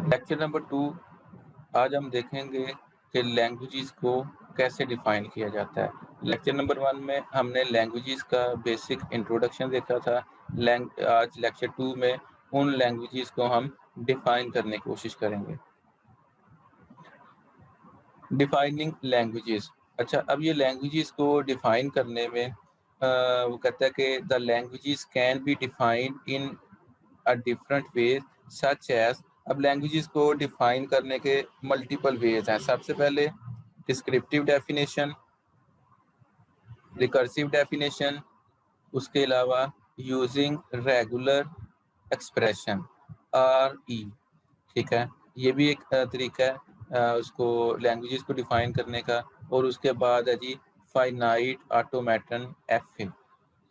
Lecture number 2 आज हम देखेंगे कि लैंग्वेजेस को कैसे डिफाइन किया जाता है। लेक्चर नंबर 1 में हमने लैंग्वेजेस का बेसिक इंट्रोडक्शन देखा था। आज लेक्चर 2 में उन लैंग्वेजेस को हम डिफाइन करने की कोशिश करेंगे। Defining languages. अच्छा, अब ये लैंग्वेजेस को डिफाइन करने में वो कहता है कि the languages can be defined in a different way such as. अब लैंग्वेजेस को डिफाइन करने के मल्टीपल वेज हैं। सबसे पहले डिस्क्रिप्टिव डेफिनेशन, रिकर्सिव डेफिनेशन, उसके अलावा यूजिंग रेगुलर एक्सप्रेशन RE। ठीक है, ये भी एक तरीका है उसको लैंग्वेजेस को डिफाइन करने का। और उसके बाद है जी फाइनाइट ऑटोमेटन FA।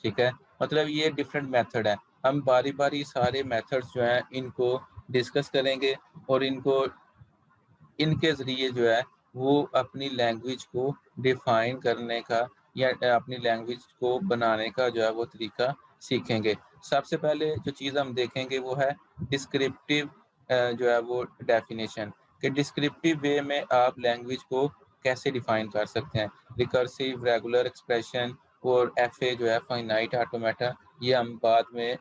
ठीक है, मतलब ये डिफरेंट मेथड है। हम बारी बारी सारे मेथड्स जो हैं इनको डिस्कस करेंगे और इनके ज़रिए जो है वो अपनी लैंग्वेज को डिफाइन करने का या अपनी लैंग्वेज को बनाने का जो है वो तरीका सीखेंगे। सबसे पहले जो चीज़ हम देखेंगे वो है डिस्क्रिप्टिव जो है वो डेफिनेशन, कि डिस्क्रिप्टिव वे में आप लैंग्वेज को कैसे डिफाइन कर सकते हैं। रिकर्सिव, रेगुलर एक्सप्रेशन और FA जो है फाइनाइट ऑटोमेटा, ये हम बाद में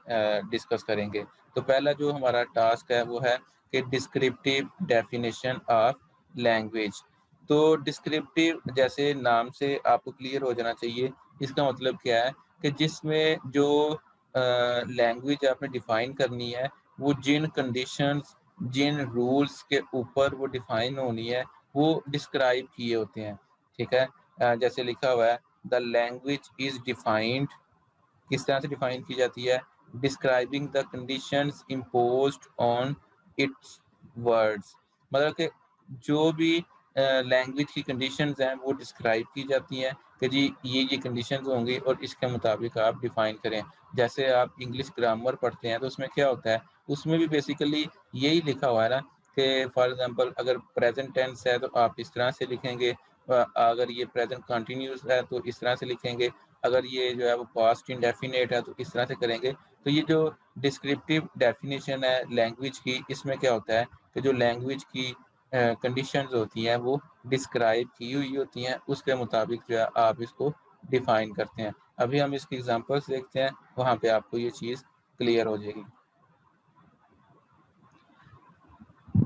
डिस्कस करेंगे। तो पहला जो हमारा टास्क है वो है कि डिस्क्रिप्टिव डेफिनेशन ऑफ लैंग्वेज। तो डिस्क्रिप्टिव जैसे नाम से आपको क्लियर हो जाना चाहिए, इसका मतलब क्या है कि जिसमें जो लैंग्वेज आपने डिफाइन करनी है वो जिन कंडीशंस, जिन रूल्स के ऊपर वो डिफाइन होनी है वो डिस्क्राइब किए होते हैं। ठीक है, जैसे लिखा हुआ है द लैंग्वेज इज डिफाइंड, किस तरह से डिफाइन की जाती है, describing the conditions imposed on it's words. मतलब कि जो भी लैंग्वेज की कंडीशंस हैं वो डिस्क्राइब की जाती हैं कि जी ये कंडीशंस होंगी और इसके मुताबिक आप डिफाइन करें। जैसे आप इंग्लिश ग्रामर पढ़ते हैं तो उसमें क्या होता है, उसमें भी बेसिकली यही लिखा हुआ है ना कि फॉर एग्जांपल अगर प्रेजेंट टेंस है तो आप इस तरह से लिखेंगे, अगर ये प्रेजेंट कंटिन्यूअस है तो इस तरह से लिखेंगे, अगर ये जो है वो पास्ट इंडेफिनिट है तो इस तरह से करेंगे। तो ये जो डिस्क्रिप्टिव डेफिनेशन है लैंग्वेज की, इसमें क्या होता है कि जो लैंग्वेज की कंडीशंस होती हैं वो डिस्क्राइब की हुई होती हैं, उसके मुताबिक जो है आप इसको डिफाइन करते हैं। अभी हम इसकी एग्जांपल्स देखते हैं, वहाँ पे आपको ये चीज़ क्लियर हो जाएगी।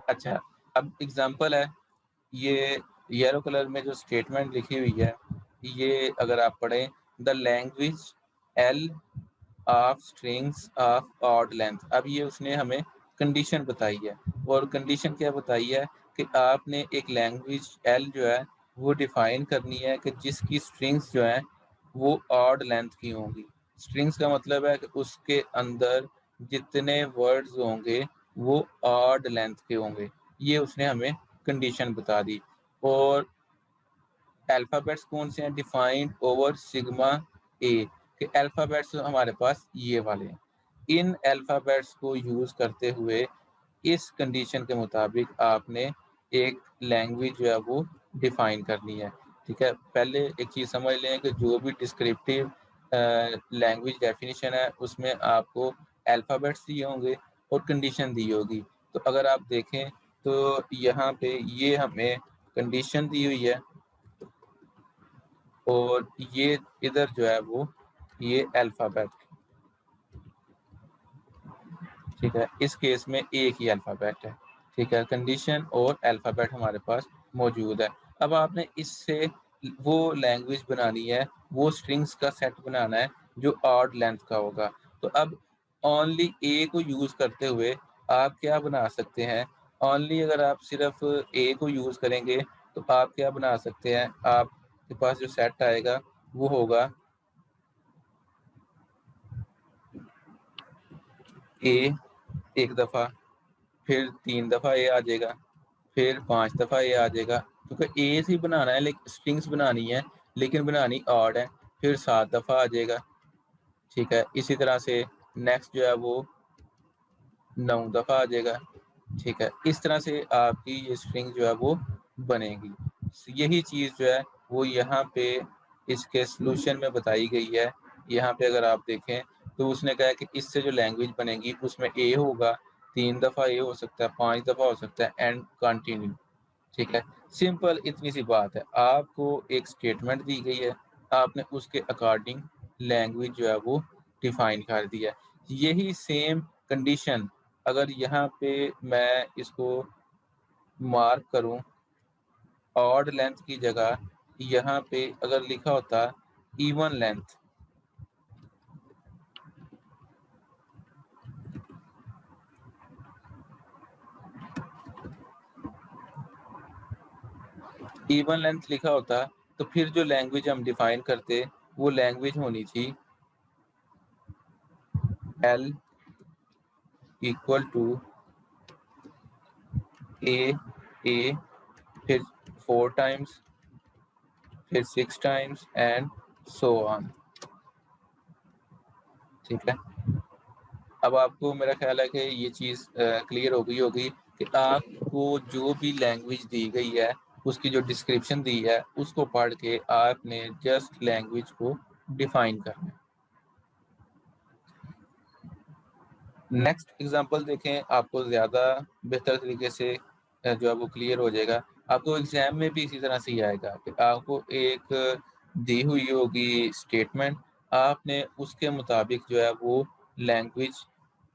अच्छा, अब एग्जांपल है, ये येलो कलर में जो स्टेटमेंट लिखी हुई है, ये अगर आप पढ़ें, the language L of strings of odd length. अब ये उसने हमें कंडीशन बताई है, और कंडीशन क्या बताई है कि आपने एक लैंग्वेज एल जो है वो डिफाइन करनी है कि जिसकी स्ट्रिंग्स जो है वो ऑड लेंथ की होंगी। स्ट्रिंग्स का मतलब है कि उसके अंदर जितने वर्ड्स होंगे वो ऑड लेंथ के होंगे। ये उसने हमें कंडीशन बता दी। और अल्फ़ाबेट्स कौन से हैं, डिफाइंड ओवर सिग्मा ए, कि अल्फ़ाबेट्स हमारे पास ये वाले हैं। इन अल्फ़ाबेट्स को यूज़ करते हुए इस कंडीशन के मुताबिक आपने एक लैंग्वेज जो है वो डिफाइन करनी है। ठीक है, पहले एक चीज़ समझ लें कि जो भी डिस्क्रिप्टिव लैंग्वेज डेफिनेशन है उसमें आपको अल्फ़ाबेट्स दिए होंगे और कंडीशन दी होगी। तो अगर आप देखें तो यहाँ पे ये हमें कंडीशन दी हुई है और ये इधर जो है वो ये अल्फ़ाबेट। ठीक है, इस केस में एक ही अल्फ़ाबेट है। ठीक है, कंडीशन और अल्फ़ाबेट हमारे पास मौजूद है। अब आपने इससे वो लैंग्वेज बनानी है, वो स्ट्रिंग्स का सेट बनाना है जो ऑड लेंथ का होगा। तो अब ओनली ए को यूज़ करते हुए आप क्या बना सकते हैं, ओनली अगर आप सिर्फ ए को यूज़ करेंगे तो आप क्या बना सकते हैं, आपके पास जो सेट आएगा वो होगा ए एक दफ़ा, फिर 3 दफ़ा ए आ जाएगा, फिर 5 दफ़ा ए आ जाएगा, क्योंकि ए से ही बनाना है, लेकिन स्ट्रिंग्स बनानी है, लेकिन बनानी ऑड है, फिर 7 दफ़ा आ जाएगा। ठीक है, इसी तरह से नेक्स्ट जो है वो 9 दफ़ा आ जाएगा। ठीक है, इस तरह से आपकी ये स्ट्रिंग जो है वो बनेगी। यही चीज़ जो है वो यहाँ पे इसके सॉल्यूशन में बताई गई है। यहाँ पे अगर आप देखें तो उसने कहा है कि इससे जो लैंग्वेज बनेगी उसमें ए होगा, 3 दफ़ा ये हो सकता है, 5 दफ़ा हो सकता है एंड कंटिन्यू, ठीक है? सिंपल इतनी सी बात है। आपको एक स्टेटमेंट दी गई है, आपने उसके अकॉर्डिंग लैंग्वेज जो है वो डिफ़ाइन कर दिया है। यही सेम कंडीशन अगर यहाँ पे मैं इसको मार्क करूँ ऑड लेंथ की जगह यहाँ पे अगर लिखा होता इवन लेंथ, इवन लेंथ लिखा होता तो फिर जो लैंग्वेज हम डिफाइन करते वो लैंग्वेज होनी थी L इक्वल टू ए फिर 4 टाइम्स फिर 6 टाइम्स एंड सो ऑन, ठीक है? अब आपको मेरा ख्याल है कि ये चीज़ क्लियर हो गई होगी कि आपको जो भी लैंग्वेज दी गई है, उसकी जो डिस्क्रिप्शन दी है, उसको पढ़ के आपने जस्ट लैंग्वेज को डिफाइन करना है। नेक्स्ट एग्जांपल देखें, आपको ज़्यादा बेहतर तरीके से जो है वो क्लियर हो जाएगा। आपको एग्ज़ाम में भी इसी तरह से ही आएगा कि आपको एक दी हुई होगी स्टेटमेंट, आपने उसके मुताबिक जो है वो लैंग्वेज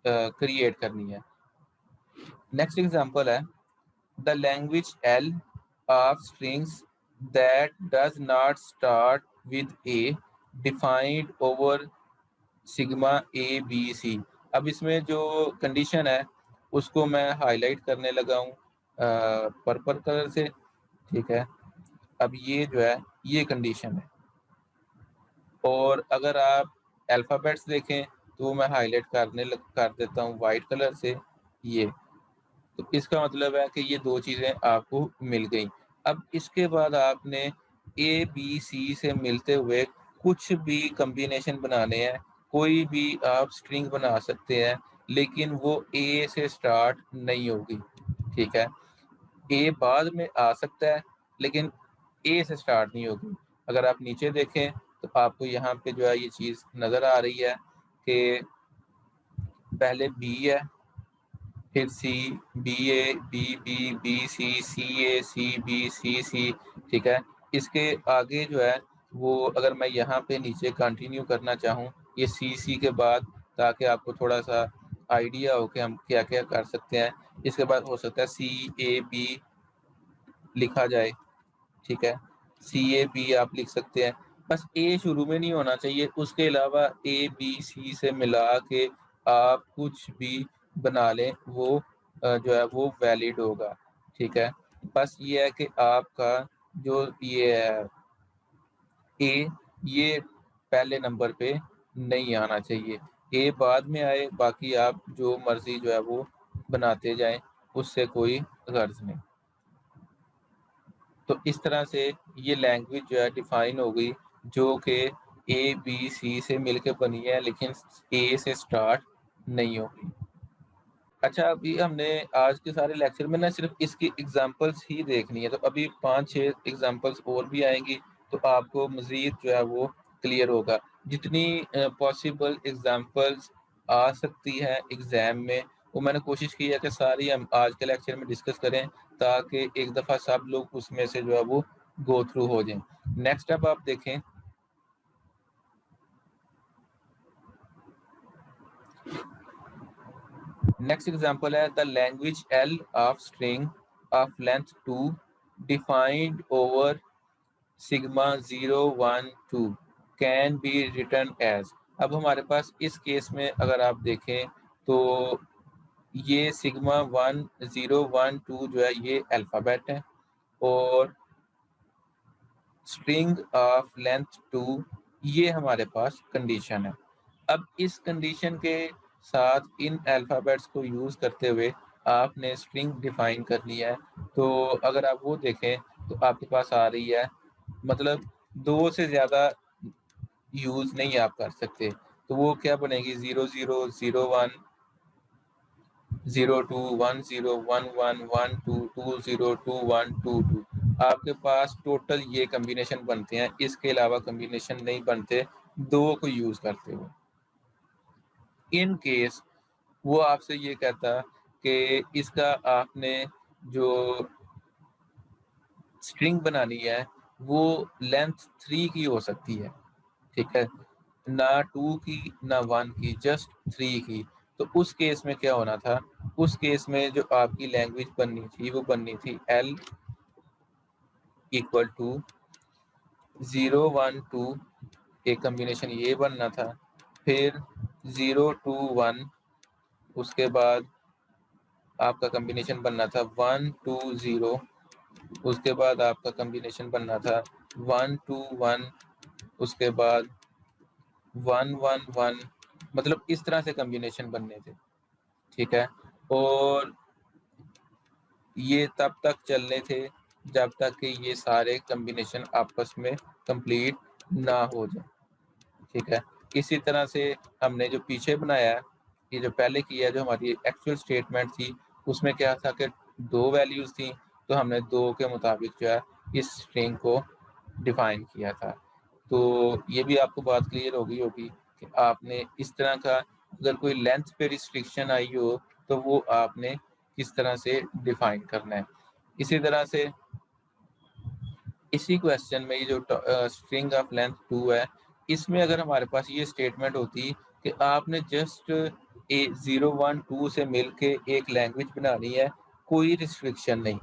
क्रिएट करनी है। नेक्स्ट एग्जांपल है the language L of strings that does not start with a defined over sigma A B C. अब इसमें जो कंडीशन है उसको मैं हाईलाइट करने लगा हूँ पर्पल कलर से, ठीक है? अब ये जो है ये कंडीशन है और अगर आप अल्फ़ाबेट्स देखें तो मैं हाईलाइट कर देता हूँ वाइट कलर से ये। तो इसका मतलब है कि ये 2 चीज़ें आपको मिल गई। अब इसके बाद आपने ए, बी, सी से मिलते हुए कुछ भी कॉम्बिनेशन बनाने हैं, कोई भी आप स्ट्रिंग बना सकते हैं, लेकिन वो ए से स्टार्ट नहीं होगी, ठीक है? ए बाद में आ सकता है, लेकिन ए से स्टार्ट नहीं होगी। अगर आप नीचे देखें, तो आपको यहाँ पे जो है ये चीज़ नज़र आ रही है कि पहले बी है, फिर सी, B A, B, C, C B, सी, ठीक है? इसके आगे जो है वो अगर मैं यहाँ पे नीचे कंटिन्यू करना चाहूँ, ये सी के बाद ताकि आपको थोड़ा-सा आइडिया हो कि हम क्या-क्या कर सकते हैं। इसके बाद हो सकता है CAB लिखा जाए, ठीक है? CAB आप लिख सकते हैं। बस ए शुरू में नहीं होना चाहिए, उसके अलावा ए, बी, सी से मिला के आप कुछ भी बना लें, वो जो है वो वैलिड होगा, ठीक है? बस ये है कि आपका जो ये है ए, ये पहले नंबर पे नहीं आना चाहिए। ए बाद में आए, बाकी आप जो मर्ज़ी जो है वो बनाते जाएँ, उससे कोई गर्ज़ नहीं। तो इस तरह से ये लैंग्वेज जो है डिफाइन हो गई, जो कि ए, बी, सी से मिलके बनी है, लेकिन ए से स्टार्ट नहीं होगी। अच्छा, अभी हमने आज के सारे लेक्चर में ना सिर्फ़ इसकी एग्ज़ाम्पल्स ही देखनी है, तो अभी 5-6 एग्ज़ाम्पल्स और भी आएँगी, तो आपको मज़ीद जो है वो क्लियर होगा। जितनी पॉसिबल एग्ज़ाम्पल्स आ सकती है एग्ज़ाम में, वो मैंने कोशिश की है कि सारी हम आज के लेक्चर में डिस्कस करें, ताकि एक दफ़ा सब लोग उसमें से जो है वो गो थ्रू हो जाएँ। नेक्स्ट अब आप देखें, नेक्स्ट एग्ज़ाम्पल है the language L of string of length 2 defined over sigma 0, 1, 2 can be written as. अब हमारे पास इस केस में अगर आप देखें तो ये सिग्मा 1, 0, 1, 2 जो है ये अल्फ़ाबेट है और स्ट्रिंग ऑफ लेंथ 2 ये हमारे पास कंडीशन है। अब इस कंडीशन के साथ इन अल्फ़ाबेट्स को यूज़ करते हुए आपने स्ट्रिंग डिफाइन करनी है। तो अगर आप वो देखें तो आपके पास आ रही है, मतलब 2 से ज़्यादा यूज़ नहीं आप कर सकते। तो वो क्या बनेगी 0, 0, 0, 1, 0, 2, 1, 0, 1, 1, 1, 2, 2, 0, 2, 1, 2, 2 आपके पास टोटल ये कॉम्बिनेशन बनते हैं, इसके अलावा कॉम्बिनेशन नहीं बनते 2 को यूज़ करते हुए। इन केस वो आपसे ये कहता कि इसका आपने जो स्ट्रिंग बनानी है वो लेंथ 3 की हो सकती है, ठीक है? ना 2 की ना 1 की, जस्ट 3 की। तो उस केस में क्या होना था, उस केस में जो आपकी लैंग्वेज बननी थी वो बननी थी L इक्वल टू 0 1 2, एक कॉम्बिनेशन ये बनना था, फिर 0 2 1, उसके बाद आपका कॉम्बिनेशन बनना था 1 2 0, उसके बाद आपका कॉम्बिनेशन बनना था 1 2 1, उसके बाद 1 1 1, मतलब इस तरह से कॉम्बिनेशन बनने थे, ठीक है? और ये तब तक चलने थे जब तक कि ये सारे कॉम्बिनेशन आपस में कंप्लीट ना हो जाए, ठीक है? इसी तरह से हमने जो पीछे बनाया है, ये जो पहले किया, जो हमारी एक्चुअल स्टेटमेंट थी, उसमें क्या था कि 2 वैल्यूज़ थी, तो हमने 2 के मुताबिक जो है इस स्ट्रिंग को डिफाइन किया था। तो ये भी आपको बात क्लियर हो गई होगी कि आपने इस तरह का अगर कोई लेंथ पे रिस्ट्रिक्शन आई हो, तो वो आपने किस तरह से डिफाइन करना है। इसी तरह से इसी क्वेश्चन में ये जो स्ट्रिंग ऑफ लेंथ 2 है, इसमें अगर हमारे पास ये स्टेटमेंट होती कि आपने जस्ट 0 1 2 से मिलके एक लैंग्वेज बनानी है, कोई रिस्ट्रिक्शन नहीं,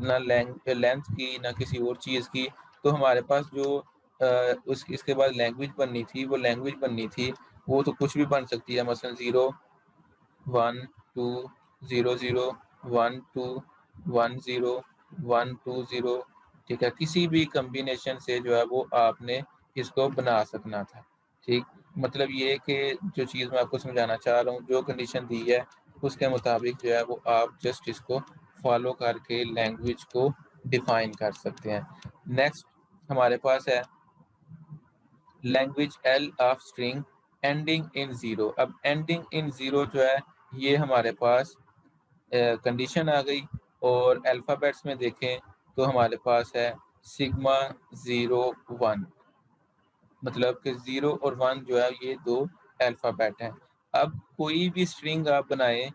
ना लेंथ की ना किसी और चीज़ की, तो हमारे पास जो इसके बाद लैंग्वेज बननी थी, वो लैंग्वेज बननी थी, वो तो कुछ भी बन सकती है, मसलन 0 1 2 0 0 1 2 1 0 1 2 0, ठीक है? किसी भी कॉम्बिनेशन से जो है वो आपने इसको बना सकना था, ठीक? मतलब ये कि जो चीज़ मैं आपको समझाना चाह रहा हूँ, जो कंडीशन दी है, उसके मुताबिक जो है वो आप जस्ट इसको फॉलो करके लैंग्वेज को डिफाइन कर सकते हैं। नेक्स्ट हमारे पास है language L of string ending in 0। अब एंडिंग इन 0 जो है, ये हमारे पास कंडीशन आ गई, और अल्फ़ाबेट्स में देखें तो हमारे पास है सिग्मा 0 1, मतलब कि 0 और 1 जो है ये 2 अल्फ़ाबेट हैं। अब कोई भी स्ट्रिंग आप बनाएँ,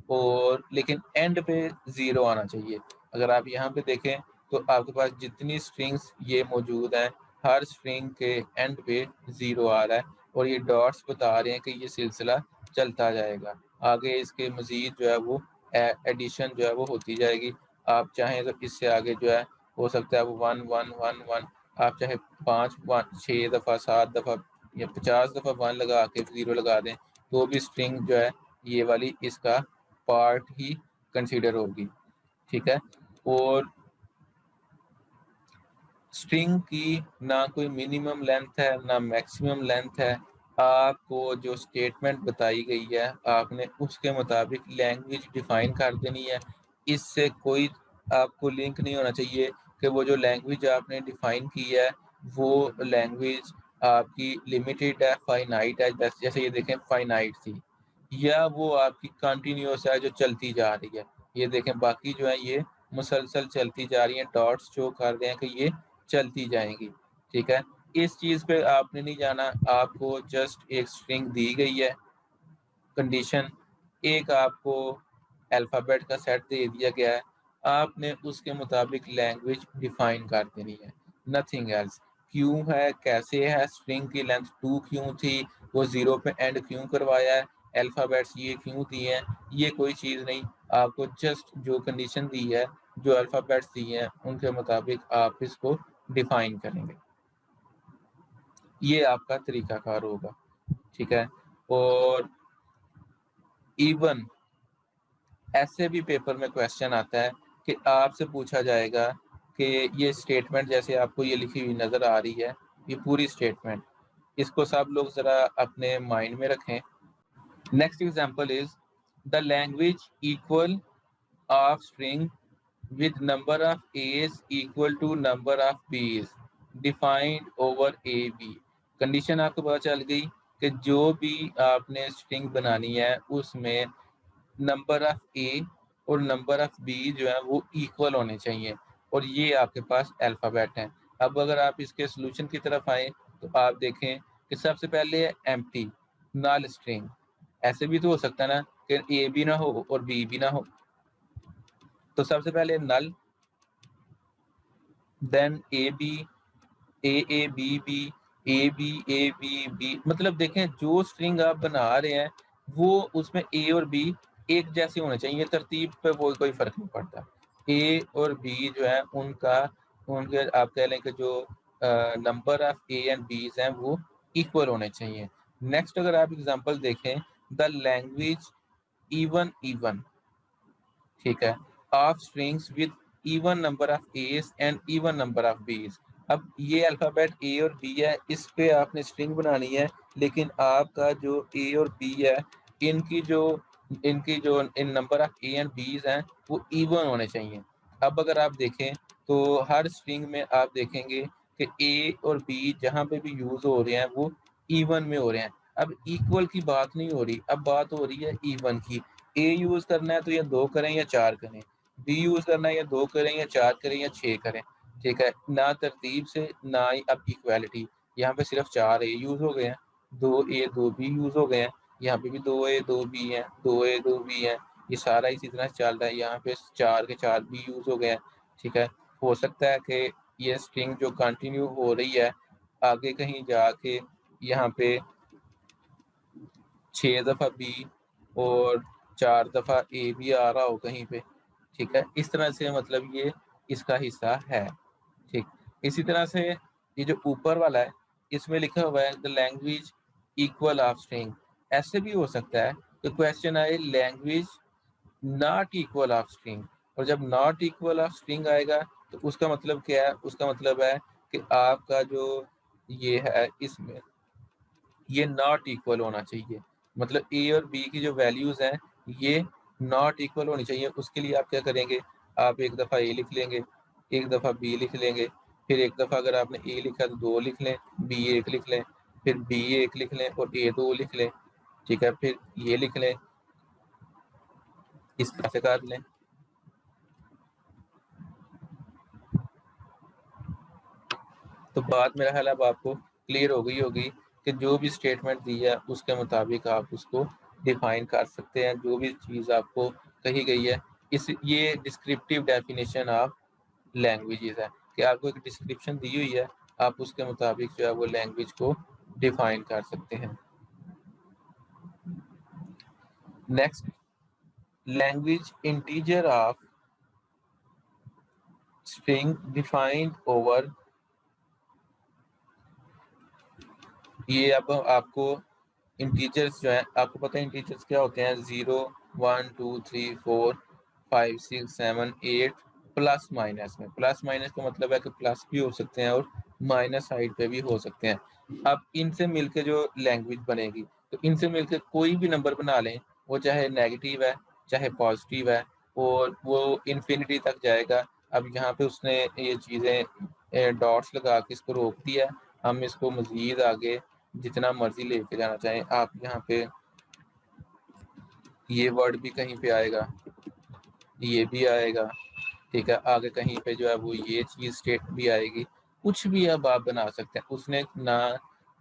और लेकिन एंड पे 0 आना चाहिए। अगर आप यहाँ पे देखें तो आपके पास जितनी स्ट्रिंग्स ये मौजूद हैं, हर स्ट्रिंग के एंड पे 0 आ रहा है, और ये डॉट्स बता रहे हैं कि ये सिलसिला चलता जाएगा। आगे इसके मज़ीद जो है वो एडिशन जो है वो होती जाएगी। आप चाहें तो इससे आगे जो है हो सकता है वो 1 1 1 1, आप चाहे 5 1 6 दफ़ा 7 दफ़ा या 50 दफ़ा 1 लगा के 0 लगा दें, तो भी स्ट्रिंग जो है ये वाली इसका पार्ट ही कंसीडर होगी, ठीक है? और स्ट्रिंग की ना कोई मिनिमम लेंथ है ना मैक्सिमम लेंथ है। आपको जो स्टेटमेंट बताई गई है, आपने उसके मुताबिक लैंग्वेज डिफाइन कर देनी है। इससे कोई आपको लिंक नहीं होना चाहिए कि वो जो लैंग्वेज आपने डिफाइन की है वो लैंग्वेज आपकी लिमिटेड है, फाइनाइट है, जैसे ये देखें फाइनाइट थी, या वो आपकी कंटिन्यूअस है जो चलती जा रही है। ये देखें बाकी जो है ये मुसलसल चलती जा रही हैं, डॉट्स शो कर रहे हैं कि ये चलती जाएँगी, ठीक है? इस चीज़ पे आपने नहीं जाना, आपको जस्ट एक स्ट्रिंग दी गई है, कंडीशन, एक आपको अल्फ़ाबेट का सेट दे दिया गया है, आपने उसके मुताबिक लैंग्वेज डिफ़ाइन कर देनी है, नथिंग एल्स। क्यों है, कैसे है, स्ट्रिंग की लेंथ 2 क्यों थी, वो 0 पे एंड क्यों करवाया है, अल्फ़ाबेट्स ये क्यों दिए हैं, ये कोई चीज़ नहीं, आपको जस्ट जो कंडीशन दी है, जो अल्फ़ाबेट्स दिए हैं, उनके मुताबिक आप इसको डिफ़ाइन करेंगे। ये आपका तरीकाकार होगा, ठीक है? और इवन ऐसे भी पेपर में क्वेश्चन आता है कि आपसे पूछा जाएगा कि ये स्टेटमेंट जैसे आपको ये लिखी हुई नज़र आ रही है, ये पूरी स्टेटमेंट, इसको सब लोग ज़रा अपने माइंड में रखें। Next example is the language equal of string with number of A's equal to number of B's defined over AB। Condition आपको पता चल गई कि जो भी आपने स्ट्रिंग बनानी है उसमें नंबर ऑफ ए और नंबर ऑफ बी जो है वो इक्वल होने चाहिए, और ये आपके पास अल्फ़ाबेट हैं। अब अगर आप इसके सॉल्यूशन की तरफ आएँ तो आप देखें कि सबसे पहले है एम्प्टी, नल स्ट्रिंग, ऐसे भी तो हो सकता है ना कि ए भी ना हो और बी भी ना हो। तो सबसे पहले null, then A B, A B B, A B B, मतलब देखें जो स्ट्रिंग आप बना रहे हैं वो उसमें ए और बी एक जैसे होने चाहिए, तरतीब पे वो कोई फर्क नहीं पड़ता। ए और बी जो है उनका उनके आप कह लें कि जो नंबर ऑफ ए एंड बीज हैं वो इक्वल होने चाहिए। नेक्स्ट अगर आप एग्जांपल देखें, द लैंग्वेज इवन इवन, ठीक है, of strings with even number of A's and even number of B's. अब ये अल्फ़ाबेट ए और बी है, इस पे आपने स्ट्रिंग बनानी है, लेकिन आपका जो ए और बी है इनकी जो इन नंबर ऑफ ए एंड बीज हैं वो इवन होने चाहिए। अब अगर आप देखें तो हर स्ट्रिंग में आप देखेंगे कि ए और बी जहाँ पे भी यूज़ हो रहे हैं वो इवन में हो रहे हैं। अब इक्वल की बात नहीं हो रही, अब बात हो रही है इवन की। ए यूज़ करना है तो या 2 करें या 4 करें, बी यूज़ करना है या 2 करें या 4 करें या 6 करें, ठीक है? ना तरतीब से ना ही अब इक्वालिटी, यहाँ पे सिर्फ 4 ए यूज़ हो गए हैं, 2 ए 2 बी यूज़ हो गए हैं, यहाँ पे भी 2 ए 2 बी हैं, 2 ए 2 बी हैं, ये सारा इसी तरह से चल रहा है, यहाँ पे 4 के 4 बी यूज़ हो गए हैं, ठीक है? हो सकता है कि ये स्ट्रिंग जो कंटिन्यू हो रही है आगे कहीं जाके यहाँ पे 6 दफ़ा बी और 4 दफ़ा ए भी आ रहा हो कहीं पे, ठीक है? इस तरह से मतलब ये इसका हिस्सा है, ठीक। इसी तरह से ये जो ऊपर वाला है, इसमें लिखा हुआ है the language equal of string. ऐसे भी हो सकता है कि क्वेश्चन आए language not equal of string, और जब नॉट इक्वल ऑफ स्ट्रिंग आएगा तो उसका मतलब क्या है? उसका मतलब है कि आपका जो ये है इसमें ये नॉट इक्वल होना चाहिए, मतलब ए और बी की जो वैल्यूज़ हैं ये नॉट इक्वल होनी चाहिए। उसके लिए आप क्या करेंगे, आप एक दफ़ा ए लिख लेंगे, एक दफ़ा बी लिख लेंगे, फिर एक दफ़ा अगर आपने ए लिखा तो 2 लिख लें, बी 1 लिख लें, फिर बी 1 लिख लें और ए 2 लिख लें, ठीक है? फिर ये लिख लें, इस तरह से कर लें। तो बात मेरा ख्याल है अब आपको क्लियर हो गई होगी कि जो भी स्टेटमेंट दी है उसके मुताबिक आप उसको डिफाइन कर सकते हैं, जो भी चीज़ आपको कही गई है। इस ये डिस्क्रिप्टिव डेफिनेशन ऑफ लैंग्वेजेस है कि आपको एक डिस्क्रिप्शन दी हुई है, आप उसके मुताबिक जो है वो लैंग्वेज को डिफाइन कर सकते हैं। Next, language integer of string defined over, ये अब आपको इंटीजर्स जो है, आपको पता है इंटीजर्स क्या होते हैं? 0 1 2 3 4 5 6 7 8 प्लस माइनस में। प्लस माइनस का मतलब है कि प्लस भी हो सकते हैं और माइनस साइड पे भी हो सकते हैं। अब इनसे मिलके जो लैंग्वेज बनेगी, तो इनसे मिलके कोई भी नंबर बना लें, वो चाहे नेगेटिव है चाहे पॉजिटिव है और वो इन्फिनिटी तक जाएगा। अब यहाँ पे उसने ये चीज़ें डॉट्स लगा के इसको रोक दिया, हम इसको मज़ीद आगे जितना मर्जी लेके जाना चाहें। आप यहाँ पे ये वर्ड भी कहीं पे आएगा, ये भी आएगा, ठीक है? आगे कहीं पे जो है वो ये चीज़ स्टेट भी आएगी, कुछ भी अब आप बना सकते हैं। उसने ना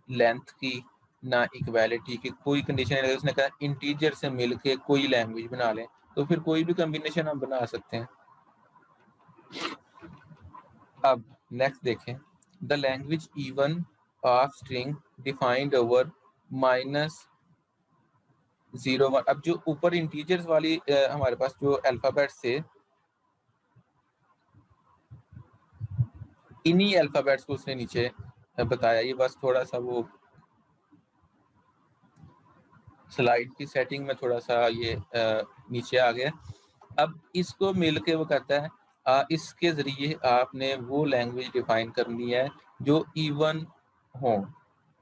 लेंथ की ना इक्वालिटी की कोई कंडीशन नहीं, उसने कहा इंटीजर से मिलके कोई लैंग्वेज बना लें, तो फिर कोई भी कॉम्बिनेशन हम बना सकते हैं। अब नेक्स्ट देखें, the language even of string defined over minus 0 1। अब जो ऊपर इंटीजर्स वाली हमारे पास जो अल्फ़ाबेट्स थे, इन्हीं अल्फ़ाबेट्स को उसने नीचे बताया। ये बस थोड़ा-सा वो स्लाइड की सेटिंग में थोड़ा-सा ये नीचे आ गया। अब इसको मिलके वो कहता है इसके ज़रिए आपने वो लैंग्वेज डिफाइन करनी है जो इवन हो,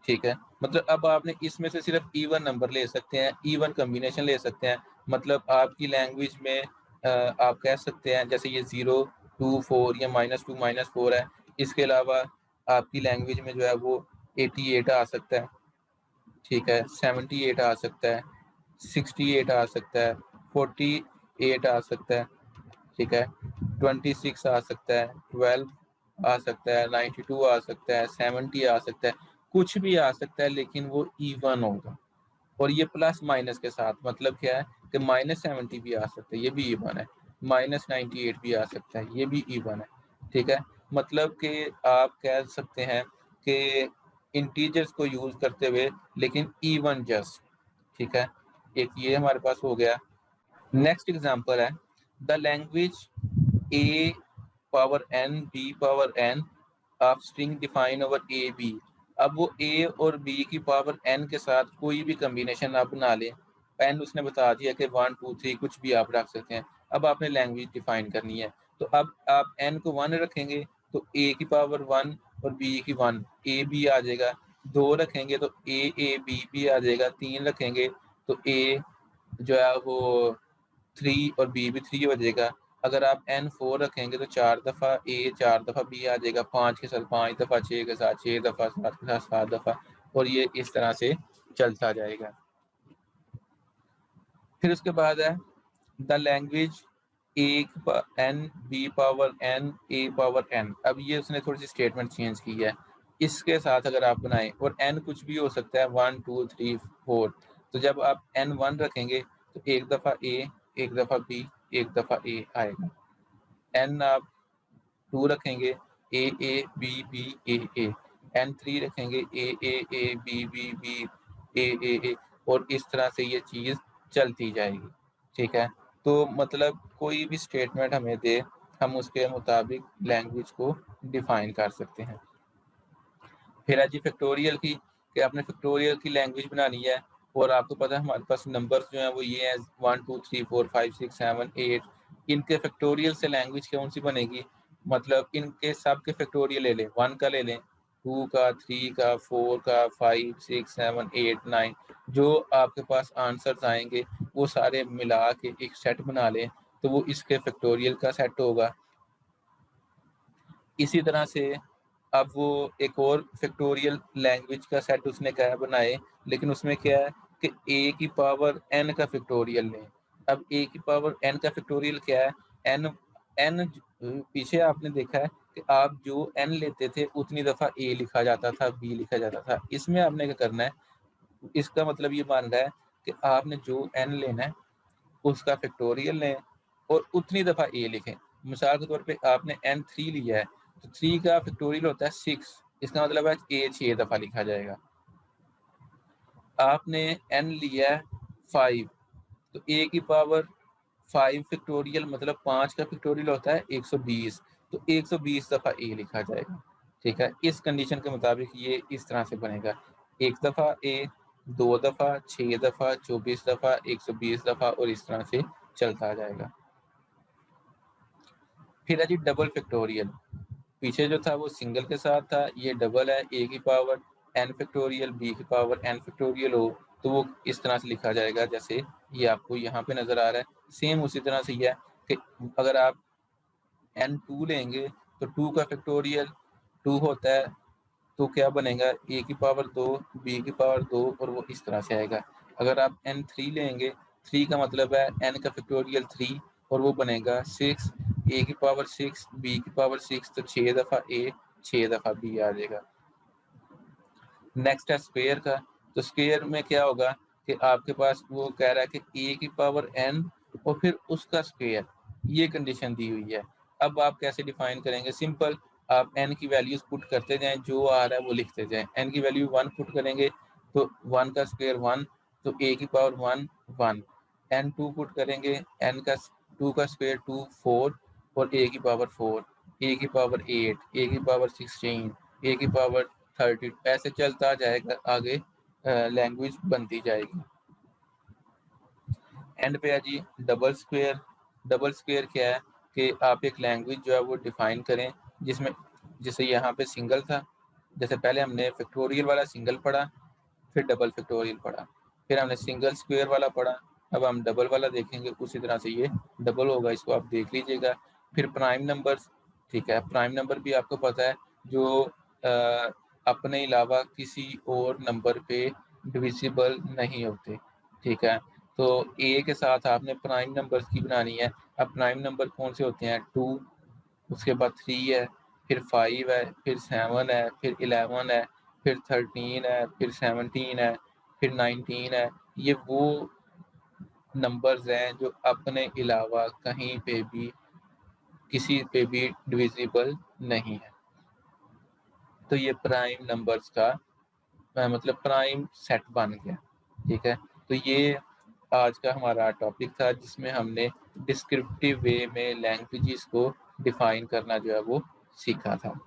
ठीक है? मतलब अब आपने इसमें से सिर्फ इवन नंबर ले सकते हैं, इवन कॉम्बिनेशन ले सकते हैं। मतलब आपकी लैंग्वेज में आप कह सकते हैं जैसे ये 0 2 4 या -2 -4 है। इसके अलावा आपकी लैंग्वेज में जो है वो 88 आ सकता है, ठीक है? 78 आ सकता है, 68 आ सकता है, 48 आ सकता है, ठीक है? 26 आ सकता है, 12 आ सकता है, 92 आ सकता है, 70 आ सकता है, कुछ भी आ सकता है लेकिन वो इवन होगा, और ये प्लस माइनस के साथ, मतलब क्या है कि -70 भी आ सकता है, ये भी इवन है, -98 भी आ सकता है, ये भी इवन है, ठीक है। मतलब कि आप कह सकते हैं कि इंटीजर्स को यूज करते हुए लेकिन इवन जस्ट, ठीक है। एक ये हमारे पास हो गया। नेक्स्ट एग्जांपल है the language a power n b power n of string define over A B. अब वो a और b की पावर n के साथ कोई भी कम्बिनेशन आप बना लें, n उसने बता दिया कि 1 2 3 कुछ भी आप रख सकते हैं। अब आपने लैंग्वेज डिफाइन करनी है, तो अब आप n को 1 रखेंगे तो a की पावर 1 और b की 1, a b आ जाएगा। 2 रखेंगे तो a b भी आ जाएगा। 3 रखेंगे तो a जो है वो 3 और b भी 3 हो जाएगा। अगर आप n 4 रखेंगे तो 4 दफ़ा a 4 दफ़ा b आ जाएगा, 5 के साथ 5 दफ़ा, 6 के साथ 6 दफ़ा, 7 के साथ 7 दफ़ा, और ये इस तरह से चलता जाएगा। फिर उसके बाद है the language n b power n a power n। अब ये उसने थोड़ी सी स्टेटमेंट चेंज की है, इसके साथ अगर आप बनाएं, और n कुछ भी हो सकता है 1 2 3 4। तो जब आप n 1 रखेंगे तो एक दफ़ा a, एक दफ़ा b, एक दफ़ा a आएगा। n आप 2 रखेंगे a b b a a, n 3 रखेंगे a b b b a और इस तरह से ये चीज़ चलती जाएगी, ठीक है। तो मतलब कोई भी स्टेटमेंट हमें दे, हम उसके मुताबिक लैंग्वेज को डिफाइन कर सकते हैं। फिर है जी फैक्टोरियल की, कि आपने फैक्टोरियल की लैंग्वेज बनानी है, और आपको पता है हमारे पास नंबर्स जो हैं वो ये हैं 1 2 3 4 5 6 7 8। इनके फैक्टोरियल से लैंग्वेज कौन सी बनेगी, मतलब इनके सब के फैक्टोरियल ले लें, 1 का ले लें, 2 का, 3 का, 4 का, 5 6 7 8 9, जो आपके पास आंसर्स आएंगे वो सारे मिला के एक सेट बना लें, तो वो इसके फैक्टोरियल का सेट होगा। इसी तरह से अब वो एक और फैक्टोरियल लैंग्वेज का सेट उसने क्या बनाए, लेकिन उसमें क्या है कि a की पावर n का फैक्टोरियल लें। अब a की पावर n का फैक्टोरियल क्या है, n n पीछे आपने देखा है कि आप जो n लेते थे उतनी दफ़ा a लिखा जाता था, b लिखा जाता था। इसमें आपने क्या करना है, इसका मतलब ये मान रहा है कि आपने जो n लेना है उसका फैक्टोरियल लें और उतनी दफ़ा a लिखें। मिसाल के तौर पे आपने n3 लिया है, तो 3 का फैक्टोरियल होता है 6, इसका मतलब है a 6 दफ़ा लिखा जाएगा। आपने n लिया है 5, तो a की पावर 5 फैक्टोरियल मतलब 5 का फैक्टोरियल होता है 120, तो 120 दफ़ा a लिखा जाएगा, ठीक है। इस कंडीशन के मुताबिक ये इस तरह से बनेगा, 1 दफ़ा a, 2 दफ़ा, 6 दफ़ा, 24 दफ़ा, 120 दफ़ा, और इस तरह से चलता जाएगा। फिर है जी डबल फैक्टोरियल। पीछे जो था वो सिंगल के साथ था, ये डबल है, a की पावर n फैक्टोरियल b की पावर n फैक्टोरियल हो तो वो इस तरह से लिखा जाएगा जैसे ये आपको यहाँ पे नज़र आ रहा है। सेम उसी तरह से ये है कि अगर आप n2 लेंगे तो 2 का फैक्टोरियल 2 होता है, तो क्या बनेगा, a की पावर 2, b की पावर 2, और वो इस तरह से आएगा। अगर आप n3 लेंगे, 3 का मतलब है n का फैक्टोरियल 3, और वो बनेगा 6, a की पावर 6, b की पावर 6, तो 6 दफ़ा a, 6 दफ़ा b आ जाएगा। नेक्स्ट है स्क्वायर का, तो स्क्वायर में क्या होगा कि आपके पास वो कह रहा है कि a की पावर n और फिर उसका स्क्वायर, ये कंडीशन दी हुई है। अब आप कैसे डिफाइन करेंगे, सिंपल, आप n की वैल्यूज पुट करते जाएं, जो आ रहा है वो लिखते जाएं। n की वैल्यू 1 पुट करेंगे तो 1 का स्क्वायर 1, तो a की पावर 1 1, n2 पुट करेंगे, n का 2 का स्क्वायर 2 4, और a की पावर 4, a की पावर 8, a की पावर 16, a की पावर 30, ऐसे चलता जाएगा आगे, लैंग्वेज बनती जाएगी। एंड पे है जी डबल स्क्वायर। डबल स्क्वायर क्या है कि आप एक लैंग्वेज जो है वो डिफाइन करें जिसमें, जैसे यहाँ पे सिंगल था, जैसे पहले हमने फैक्टोरियल वाला सिंगल पढ़ा, फिर डबल फैक्टोरियल पढ़ा, फिर हमने सिंगल स्क्वायर वाला पढ़ा, अब हम डबल वाला देखेंगे, उसी तरह से ये डबल होगा, इसको आप देख लीजिएगा। फिर प्राइम नंबर्स, ठीक है, प्राइम नंबर भी आपको पता है जो अपने अलावा किसी और नंबर पे डिविजिबल नहीं होते, ठीक है। तो ए के साथ आपने प्राइम नंबर्स की बनानी है। अब प्राइम नंबर कौन से होते हैं, 2, उसके बाद 3 है, फिर 5 है, फिर 7 है, फिर 11 है, फिर 13 है, फिर 17 है, फिर 19 है। ये वो नंबर्स हैं जो अपने अलावा कहीं पे भी, किसी पे भी डिविजिबल नहीं है। तो ये प्राइम नंबर्स का मतलब प्राइम सेट बन गया, ठीक है? तो ये आज का हमारा टॉपिक था जिसमें हमने डिस्क्रिप्टिव वे में लैंग्वेजेस को डिफाइन करना जो है वो सीखा था।